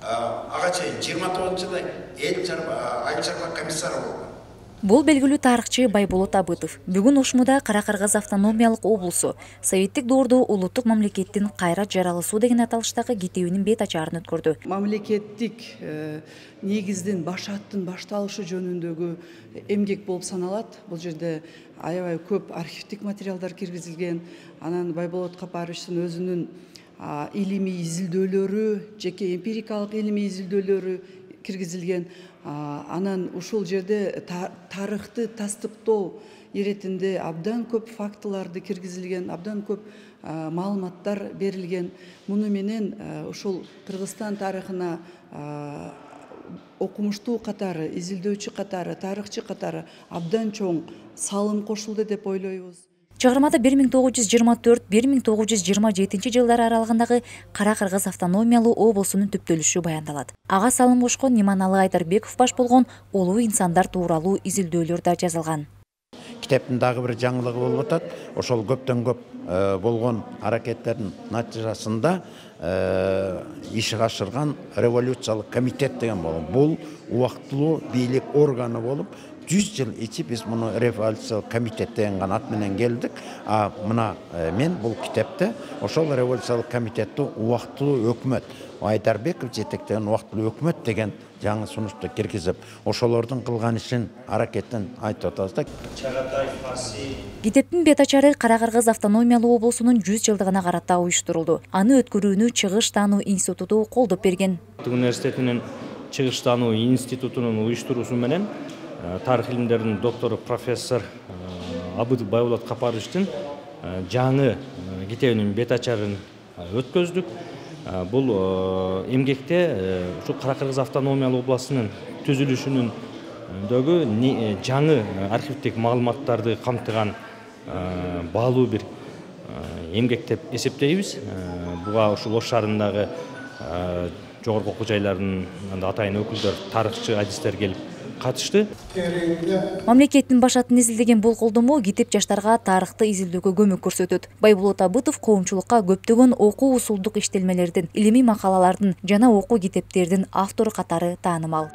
ага чейин 29-жылы айыл чарба комиссары болду. Бул белгилүү тарыхчы Байболот Абытов. Бүгүн Ошмуда Кара-Кыргыз автономиялык облусу советтик доордо улуттук мамлекеттин кайра жаралышуу деген аталыштагы кетүүнүн бет ачаарын өткөрдү. Мамлекеттик негиздин башаттын башталышы жөнүндөгү эмгек болуп саналат. Бул жерде аябай көп архивдик материалдар киргизилген. Анан Байболот Капаровичтин өзүнүн илимий изилдөөлөрү, жеке эмпирикалык илимий изилдөөлөрү киргизилген. Анан ушул жерде тарыхты тастыктоо иретинде абдан көп фактыларды киргизилген, абдан көп маалыматтар берилген. Муну менен ушул Кыргызстан тарыхына окумуштуу катары, изилдөөчү катары, тарыхчы катары абдан чоң салым кошулду деп ойлойбуз. Чыгармада 1924-1927 жылдар аралыгындагы Кара-Кыргыз автономиялуу облусунун түптөлүшү баяндалат. Ага салым кошкон Ниманалы Айдарбеков баш болгон улуу инсандар тууралуу изилдөөлөр да жазылган. Китептин дагы бир жаңылыгы болуп атат. Ошол көптөн көп болгон аракеттердин натыйжасында иши ашырган революциялык комитет деген болот. Бул убактылуу бийлик органы болуп, 100 жыл ичи биз муну революциялык комитет деген ат менен келдик. Мына мен бул китепте ошол революциялык комитетти убактылуу өкмөт, Айдарбеков жетектеген убактылуу өкмөт деген жаңы сунушту киргизип, ошолордун кылган ишин, аракетин айтып атабыз да. Китептин бет ачары Кара-Кыргыз автономиялуу облусунун 100 жылдыгына карата уюштурулду. Аны өткөрүүнү Чыгыш таануу институту колдоп берген. Университетинин Чыгыш таануу институтунун уюштуруусу менен тарых илимдеринин доктору профессор Абытов Байболот Капаровичтин жаңы китебинин бет ачарын өткөздүк. Бул эмгекте ушу Кара-Кыргыз автономиялуу областынын түзүлүшүнүндөгү жаңы архивдик маалыматтарды камтыган баалуу бир эмгек деп эсептейбиз. Буга ушул Ош шаарындагы жогорку окуу жайларынын атайын өкүлдөр, тарыхчы, адистер келип катышты. Мамлекеттин башатын изилдеген бул колдомо китеп жаштарга тарыхты изилдөөгө көмөк көрсөтөт. Байболот Абытов коомчулукка көптөгөн окуу усулдук иштелмелердин, илимий макалалардын жана окуу китептердин автору катары таанымал.